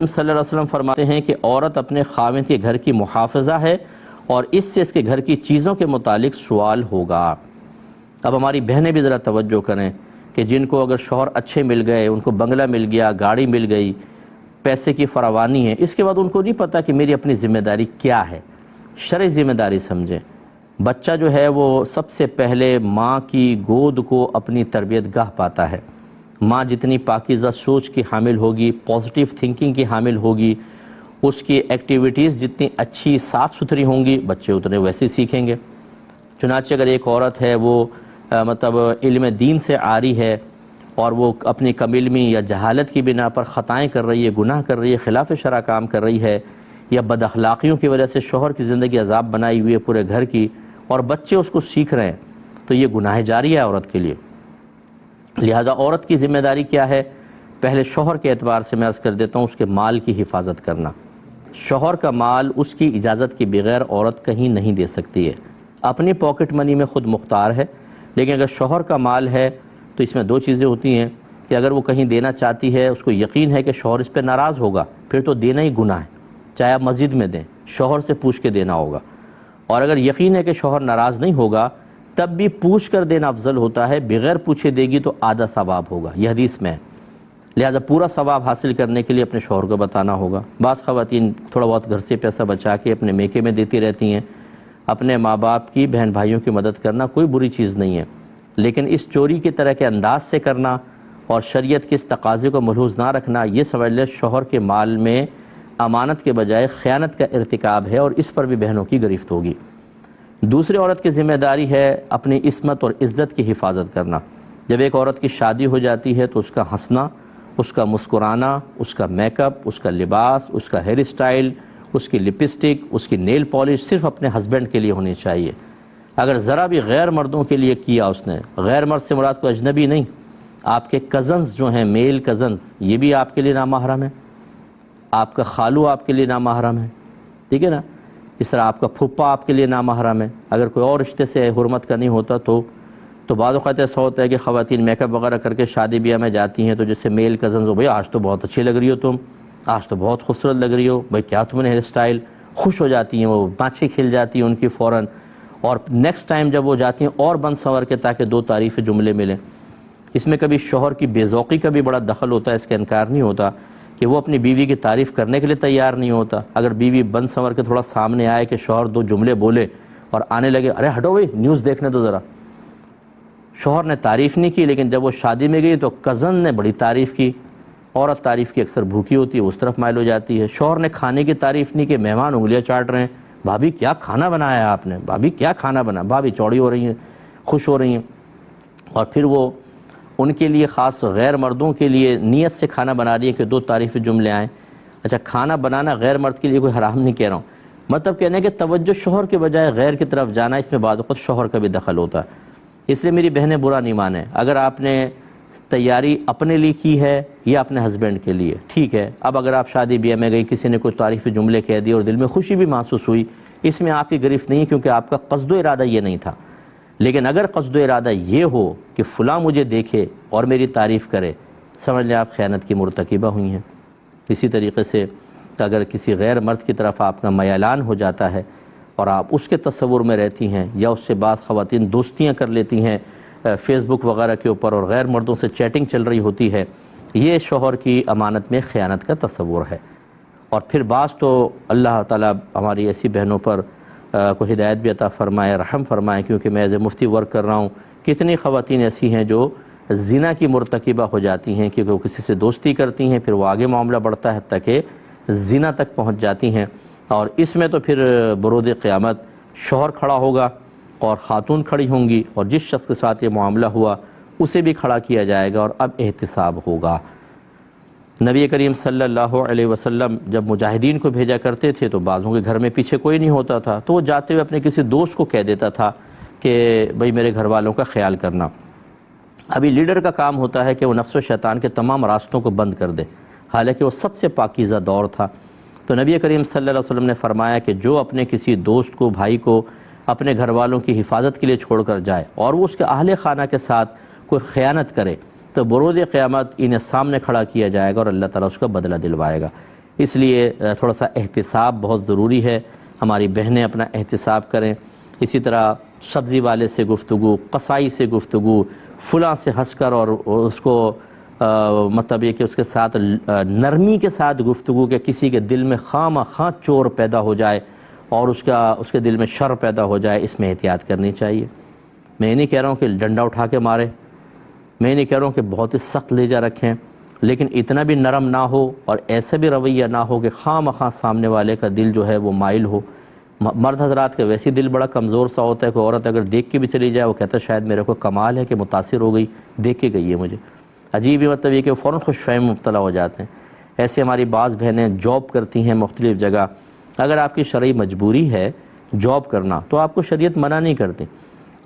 صلی اللہ علیہ وسلم فرماتے ہیں کہ عورت اپنے خاوند کے گھر کی محافظہ ہے اور اس سے اس کے گھر کی چیزوں کے متعلق سوال ہوگا۔ اب ہماری بہنیں بھی ذرا توجہ کریں کہ جن کو اگر شوہر اچھے مل گئے، ان کو بنگلہ مل گیا، گاڑی مل گئی، پیسے کی فراوانی ہے، اس کے بعد ان کو نہیں پتہ کہ میری اپنی ذمہ داری کیا ہے۔ شرعی ذمہ داری سمجھیں۔ بچہ جو ہے وہ سب سے پہلے ماں کی گود کو اپنی تربیت گاہ پاتا ہے۔ ماں جتنی پاکیزہ سوچ کی حامل ہوگی، پازیٹیو تھنکنگ کی حامل ہوگی، اس کی ایکٹیویٹیز جتنی اچھی صاف ستھری ہوں گی، بچے اتنے ویسے سیکھیں گے۔ چنانچہ اگر ایک عورت ہے وہ علم دین سے عاری ہے اور وہ اپنی کم علمی یا جہالت کی بنا پر خطائیں کر رہی ہے، گناہ کر رہی ہے، خلاف شرع کام کر رہی ہے، یا بد اخلاقیوں کی وجہ سے شوہر کی زندگی عذاب بنائی ہوئی ہے پورے گھر کی، اور بچے اس کو سیکھ رہے ہیں، تو یہ گناہ جاری ہے عورت کے لیے۔ لہذا عورت کی ذمہ داری کیا ہے؟ پہلے شوہر کے اعتبار سے میں عرض کر دیتا ہوں، اس کے مال کی حفاظت کرنا۔ شوہر کا مال اس کی اجازت کے بغیر عورت کہیں نہیں دے سکتی ہے۔ اپنی پاکٹ منی میں خود مختار ہے، لیکن اگر شوہر کا مال ہے تو اس میں دو چیزیں ہوتی ہیں کہ اگر وہ کہیں دینا چاہتی ہے، اس کو یقین ہے کہ شوہر اس پہ ناراض ہوگا، پھر تو دینا ہی گناہ ہے، چاہے آپ مسجد میں دیں، شوہر سے پوچھ کے دینا ہوگا۔ اور اگر یقین ہے کہ شوہر ناراض نہیں ہوگا، تب بھی پوچھ کر دینا افضل ہوتا ہے، بغیر پوچھے دے گی تو آدھا ثواب ہوگا، یہ حدیث میں ہے۔ لہذا پورا ثواب حاصل کرنے کے لیے اپنے شوہر کو بتانا ہوگا۔ بعض خواتین تھوڑا بہت گھر سے پیسہ بچا کے اپنے میکے میں دیتی رہتی ہیں۔ اپنے ماں باپ کی، بہن بھائیوں کی مدد کرنا کوئی بری چیز نہیں ہے، لیکن اس چوری کی طرح کے انداز سے کرنا اور شریعت کے اس تقاضے کو ملحوظ نہ رکھنا، یہ سمجھ لیں شوہر کے مال میں امانت کے بجائے خیانت کا ارتکاب ہے، اور اس پر بھی بہنوں کی گرفت ہوگی۔ دوسری عورت کی ذمہ داری ہے اپنی عصمت اور عزت کی حفاظت کرنا۔ جب ایک عورت کی شادی ہو جاتی ہے تو اس کا ہنسنا، اس کا مسکرانا، اس کا میک اپ، اس کا لباس، اس کا ہیئر سٹائل، اس کی لپسٹک، اس کی نیل پالش صرف اپنے ہسبینڈ کے لیے ہونی چاہیے۔ اگر ذرا بھی غیر مردوں کے لیے کیا اس نے، غیر مرد سے مراد کو اجنبی نہیں، آپ کے کزنز جو ہیں، میل کزنز، یہ بھی آپ کے لیے نامحرم ہے۔ آپ کا خالو آپ کے لیے نامحرم ہے، ٹھیک ہے نا؟ اس طرح آپ کا پھپھا آپ کے لیے نامحرم ہے۔ اگر کوئی اور رشتے سے حرمت کا نہیں ہوتا تو بعض اوقات ایسا ہوتا ہے کہ خواتین میک اپ وغیرہ کر کے شادی بیاہ میں جاتی ہیں، تو جیسے میل کزنز ہو، بھائی آج تو بہت اچھی لگ رہی ہو تم، آج تو بہت خوبصورت لگ رہی ہو، بھائی کیا تم نے ہیئر سٹائل، خوش ہو جاتی ہیں، وہ بانچیں کھل جاتی ہیں ان کی فوراً، اور نیکسٹ ٹائم جب وہ جاتی ہیں اور بند سنور کے تاکہ دو تعریف جملے ملیں۔ اس میں کبھی شوہر کی بے ذوقی کا بھی بڑا دخل ہوتا ہے، اس کا انکار نہیں ہوتا کہ وہ اپنی بیوی کی تعریف کرنے کے لیے تیار نہیں ہوتا۔ اگر بیوی بند سنور کے تھوڑا سامنے آئے کہ شوہر دو جملے بولے اور آنے لگے، ارے ہٹو بھائی نیوز دیکھنے دو ذرا، شوہر نے تعریف نہیں کی، لیکن جب وہ شادی میں گئی تو کزن نے بڑی تعریف کی۔ عورت تعریف کی اکثر بھوکی ہوتی ہے، اس طرف مائل ہو جاتی ہے۔ شوہر نے کھانے کی تعریف نہیں کہ مہمان انگلیاں چاٹ رہے ہیں، بھابھی کیا کھانا بنایا ہے آپ نے، بھابھی کیا کھانا بنا، بھابھی چوڑی ہو رہی ہیں، خوش ہو رہی ہیں، اور پھر وہ ان کے لیے خاص غیر مردوں کے لیے نیت سے کھانا بنا رہی ہے کہ دو تعریف جملے آئیں۔ اچھا، کھانا بنانا غیر مرد کے لیے کوئی حرام نہیں کہہ رہا ہوں، مطلب کہنے کہ توجہ شوہر کے بجائے غیر کی طرف جانا، اس میں بعض اوقات شوہر کا بھی دخل ہوتا ہے۔ اس لیے میری بہنیں برا نہیں مانیں، اگر آپ نے تیاری اپنے لیے کی ہے یا اپنے ہسبینڈ کے لیے، ٹھیک ہے۔ اب اگر آپ شادی بیاہ میں گئی، کسی نے کچھ تعریفی جملے کہہ دی اور دل میں خوشی بھی محسوس ہوئی، اس میں آپ کی گرفت نہیں، کیونکہ آپ کا قصد و ارادہ یہ نہیں تھا۔ لیکن اگر قصد و ارادہ یہ ہو کہ فلاں مجھے دیکھے اور میری تعریف کرے، سمجھ لیں آپ خیانت کی مرتکبہ ہوئی ہیں۔ اسی طریقے سے اگر کسی غیر مرد کی طرف آپ کا میلان ہو جاتا ہے اور آپ اس کے تصور میں رہتی ہیں، یا اس سے بعض خواتین دوستیاں کر لیتی ہیں فیس بک وغیرہ کے اوپر اور غیر مردوں سے چیٹنگ چل رہی ہوتی ہے، یہ شوہر کی امانت میں خیانت کا تصور ہے۔ اور پھر بعض تو اللہ تعالیٰ ہماری ایسی بہنوں پر کو ہدایت بھی عطا فرمائے، رحم فرمائے، کیونکہ میں ایز اے مفتی ورک کر رہا ہوں، کتنی خواتین ایسی ہیں جو زنا کی مرتکبہ ہو جاتی ہیں، کیونکہ وہ کسی سے دوستی کرتی ہیں، پھر وہ آگے معاملہ بڑھتا ہے حتیٰ کہ زنا تک پہنچ جاتی ہیں، اور اس میں تو پھر برود قیامت شوہر کھڑا ہوگا اور خاتون کھڑی ہوں گی، اور جس شخص کے ساتھ یہ معاملہ ہوا اسے بھی کھڑا کیا جائے گا، اور اب احتساب ہوگا۔ نبی کریم صلی اللہ علیہ وسلم جب مجاہدین کو بھیجا کرتے تھے تو بعضوں کے گھر میں پیچھے کوئی نہیں ہوتا تھا، تو وہ جاتے ہوئے اپنے کسی دوست کو کہہ دیتا تھا کہ بھئی میرے گھر والوں کا خیال کرنا۔ ابھی لیڈر کا کام ہوتا ہے کہ وہ نفس و شیطان کے تمام راستوں کو بند کر دے، حالانکہ وہ سب سے پاکیزہ دور تھا۔ تو نبی کریم صلی اللہ علیہ وسلم نے فرمایا کہ جو اپنے کسی دوست کو، بھائی کو اپنے گھر والوں کی حفاظت کے لیے چھوڑ کر جائے اور وہ اس کے اہل خانہ کے ساتھ کوئی خیانت کرے، تو بروز قیامت انہیں سامنے کھڑا کیا جائے گا اور اللہ تعالیٰ اس کا بدلہ دلوائے گا۔ اس لیے تھوڑا سا احتساب بہت ضروری ہے، ہماری بہنیں اپنا احتساب کریں۔ اسی طرح سبزی والے سے گفتگو، قصائی سے گفتگو، فلاں سے ہنس کر اور اس کو مطلب یہ کہ اس کے ساتھ نرمی کے ساتھ گفتگو کہ کسی کے دل میں خواہ چور پیدا ہو جائے اور اس کے دل میں شر پیدا ہو جائے، اس میں احتیاط کرنی چاہیے۔ میں یہ نہیں کہہ رہا ہوں کہ ڈنڈا اٹھا کے مارے، میں نہیں کہہ رہا ہوں کہ بہت ہی سخت لہجہ رکھیں، لیکن اتنا بھی نرم نہ ہو اور ایسا بھی رویہ نہ ہو کہ خواہ سامنے والے کا دل جو ہے وہ مائل ہو۔ مرد حضرات کا ویسے دل بڑا کمزور سا ہوتا ہے کہ عورت اگر دیکھ کے بھی چلی جائے وہ کہتا ہے شاید میرے کو کمال ہے کہ متاثر ہو گئی، دیکھ کے گئی ہے مجھے، عجیب ہی مطلب یہ کہ وہ فوراً خوش فہم مبتلا ہو جاتے ہیں۔ ایسے ہماری بعض بہنیں جاب کرتی ہیں مختلف جگہ، اگر آپ کی شرعی مجبوری ہے جاب کرنا تو آپ کو شریعت منع نہیں کرتی،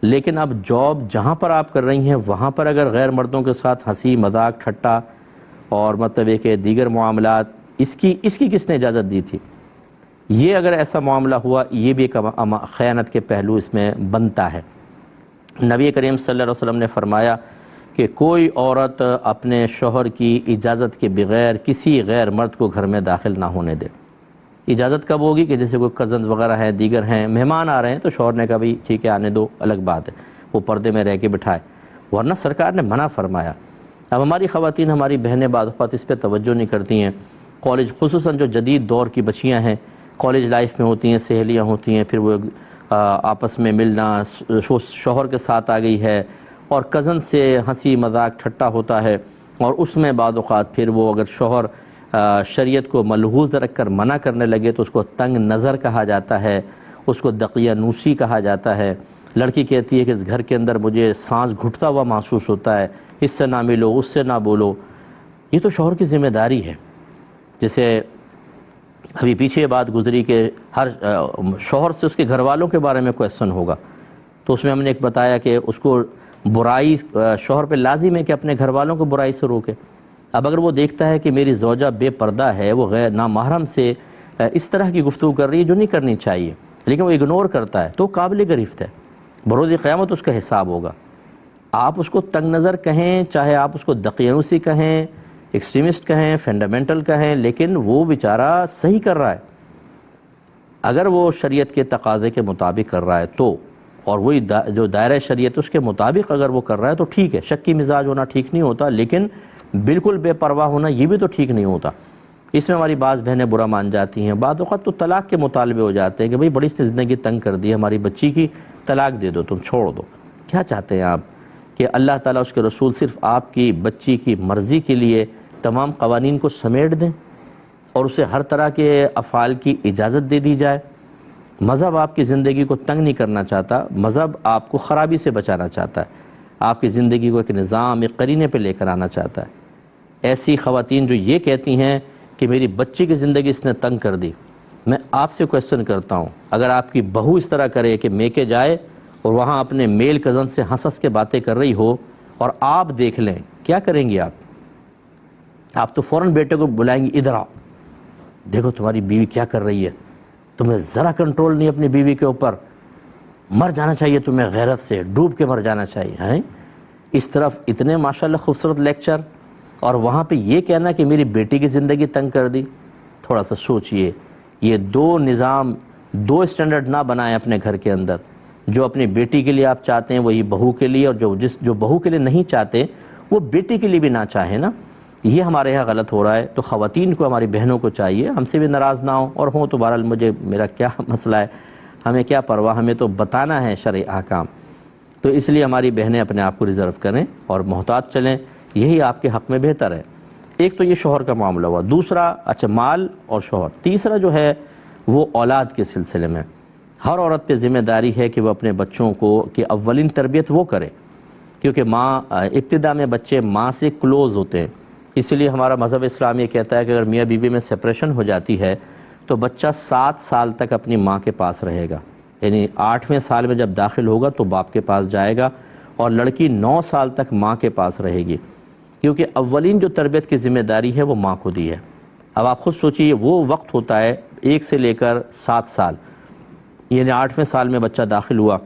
لیکن اب جاب جہاں پر آپ کر رہی ہیں وہاں پر اگر غیر مردوں کے ساتھ ہنسی مذاق ٹھٹا اور مطلب یہ کہ دیگر معاملات، اس کی کس نے اجازت دی تھی؟ یہ اگر ایسا معاملہ ہوا یہ بھی ایک خیانت کے پہلو اس میں بنتا ہے۔ نبی کریم صلی اللہ علیہ وسلم نے فرمایا کہ کوئی عورت اپنے شوہر کی اجازت کے بغیر کسی غیر مرد کو گھر میں داخل نہ ہونے دے۔ اجازت کب ہوگی؟ کہ جیسے کوئی کزنز وغیرہ ہیں، دیگر ہیں، مہمان آ رہے ہیں تو شوہر نے کہا بھائی ٹھیک ہے آنے دو، الگ بات ہے، وہ پردے میں رہ کے بٹھائے، ورنہ سرکار نے منع فرمایا۔ اب ہماری خواتین، ہماری بہنیں بعض اوقات اس پہ توجہ نہیں کرتی ہیں، کالج خصوصاً جو جدید دور کی بچیاں ہیں کالج لائف میں ہوتی ہیں، سہیلیاں ہوتی ہیں، پھر وہ آپس میں ملنا، شوہر کے ساتھ آ گئی ہے اور کزن سے ہنسی مذاق ٹھٹا ہوتا ہے، اور اس میں بعض اوقات پھر وہ اگر شوہر شریعت کو ملحوظ رکھ کر منع کرنے لگے تو اس کو تنگ نظر کہا جاتا ہے، اس کو دقیانوسی کہا جاتا ہے۔ لڑکی کہتی ہے کہ اس گھر کے اندر مجھے سانس گھٹتا ہوا محسوس ہوتا ہے، اس سے نہ ملو، اس سے نہ بولو۔ یہ تو شوہر کی ذمہ داری ہے۔ جیسے ابھی پیچھے بات گزری کہ ہر شوہر سے اس کے گھر والوں کے بارے میں کویسچن ہوگا، تو اس میں ہم نے ایک بتایا کہ اس کو برائی، شوہر پہ لازم ہے کہ اپنے گھر والوں کو برائی سے روکے۔ اب اگر وہ دیکھتا ہے کہ میری زوجہ بے پردہ ہے، وہ غیر نامحرم سے اس طرح کی گفتگو کر رہی ہے جو نہیں کرنی چاہیے، لیکن وہ اگنور کرتا ہے تو قابل گرفت ہے، بروز قیامت اس کا حساب ہوگا۔ آپ اس کو تنگ نظر کہیں، چاہے آپ اس کو دقیانوسی کہیں، ایکسٹریمسٹ کہیں، فنڈامنٹل کہیں، لیکن وہ بیچارہ صحیح کر رہا ہے۔ اگر وہ شریعت کے تقاضے کے مطابق کر رہا ہے تو، اور وہی جو دائرہ شریعت اس کے مطابق اگر وہ کر رہا ہے تو ٹھیک ہے۔ شکی مزاج ہونا ٹھیک نہیں ہوتا، لیکن بالکل بے پرواہ ہونا یہ بھی تو ٹھیک نہیں ہوتا۔ اس میں ہماری بعض بہنیں برا مان جاتی ہیں، بعض اوقات تو طلاق کے مطالبے ہو جاتے ہیں کہ بھئی بڑی اس نے زندگی تنگ کر دی، ہماری بچی کی طلاق دے دو، تم چھوڑ دو۔ کیا چاہتے ہیں آپ کہ اللہ تعالیٰ اس کے رسول صرف آپ کی بچی کی مرضی کے لیے تمام قوانین کو سمیٹ دیں اور اسے ہر طرح کے افعال کی اجازت دے دی جائے؟ مذہب آپ کی زندگی کو تنگ نہیں کرنا چاہتا، مذہب آپ کو خرابی سے بچانا چاہتا ہے، آپ کی زندگی کو ایک نظام، ایک قرینے پہ لے کر آنا چاہتا ہے۔ ایسی خواتین جو یہ کہتی ہیں کہ میری بچی کی زندگی اس نے تنگ کر دی، میں آپ سے کویسچن کرتا ہوں، اگر آپ کی بہو اس طرح کرے کہ میکے جائے اور وہاں اپنے میل کزن سے ہنس کے باتیں کر رہی ہو اور آپ دیکھ لیں، کیا کریں گی آپ تو فوراً بیٹے کو بلائیں گی، ادھر آؤ، دیکھو تمہاری بیوی کیا کر رہی ہے، تمہیں ذرا کنٹرول نہیں اپنی بیوی کے اوپر، مر جانا چاہیے تمہیں، غیرت سے ڈوب کے مر جانا چاہیے ہیں۔ اس طرف اتنے ماشاءاللہ خوبصورت لیکچر اور وہاں پہ یہ کہنا کہ میری بیٹی کی زندگی تنگ کر دی۔ تھوڑا سا سوچئے، یہ دو نظام، دو اسٹینڈرڈ نہ بنائیں اپنے گھر کے اندر۔ جو اپنی بیٹی کے لیے آپ چاہتے ہیں وہی بہو کے لیے، اور جو بہو کے لیے نہیں چاہتے وہ بیٹی کے لیے بھی نہ چاہیں نا، یہ ہمارے یہاں غلط ہو رہا ہے۔ تو خواتین کو، ہماری بہنوں کو چاہیے ہم سے بھی ناراض نہ ہوں، اور ہوں تو بہرحال میرا کیا مسئلہ ہے، ہمیں کیا پرواہ، ہمیں تو بتانا ہے شرعی احکام۔ تو اس لیے ہماری بہنیں اپنے آپ کو ریزرو کریں اور محتاط چلیں، یہی آپ کے حق میں بہتر ہے۔ ایک تو یہ شوہر کا معاملہ ہوا، دوسرا مال اور شوہر، تیسرا جو ہے وہ اولاد کے سلسلے میں ہر عورت پہ ذمہ داری ہے کہ وہ اپنے بچوں کو کہ اولین تربیت وہ کرے، کیونکہ ماں ابتدا میں بچے ماں سے کلوز ہوتے ہیں۔ اسی لیے ہمارا مذہب اسلام یہ کہتا ہے کہ اگر میاں بیوی میں سپریشن ہو جاتی ہے تو بچہ 7 سال تک اپنی ماں کے پاس رہے گا، یعنی 8ویں سال میں جب داخل ہوگا تو باپ کے پاس جائے گا، اور لڑکی 9 سال تک ماں کے پاس رہے گی، کیونکہ اولین جو تربیت کی ذمہ داری ہے وہ ماں کو دی ہے۔ اب آپ خود سوچئے، وہ وقت ہوتا ہے 1 سے لے کر 7 سال، یعنی 8ویں سال میں بچہ داخل ہوا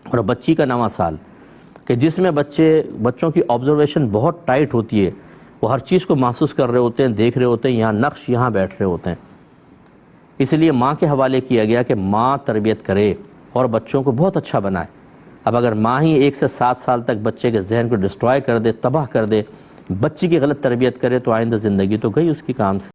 اور بچی کا 9واں سال، کہ جس میں بچوں کی آبزرویشن بہت ٹائٹ ہوتی ہے، وہ ہر چیز کو محسوس کر رہے ہوتے ہیں، دیکھ رہے ہوتے ہیں، یہاں نقش یہاں بیٹھ رہے ہوتے ہیں۔ اس لیے ماں کے حوالے کیا گیا کہ ماں تربیت کرے اور بچوں کو بہت اچھا بنائے۔ اب اگر ماں ہی 1 سے 7 سال تک بچے کے ذہن کو ڈسٹروائے کر دے، تباہ کر دے، بچی کی غلط تربیت کرے، تو آئندہ زندگی تو گئی اس کی کام سے۔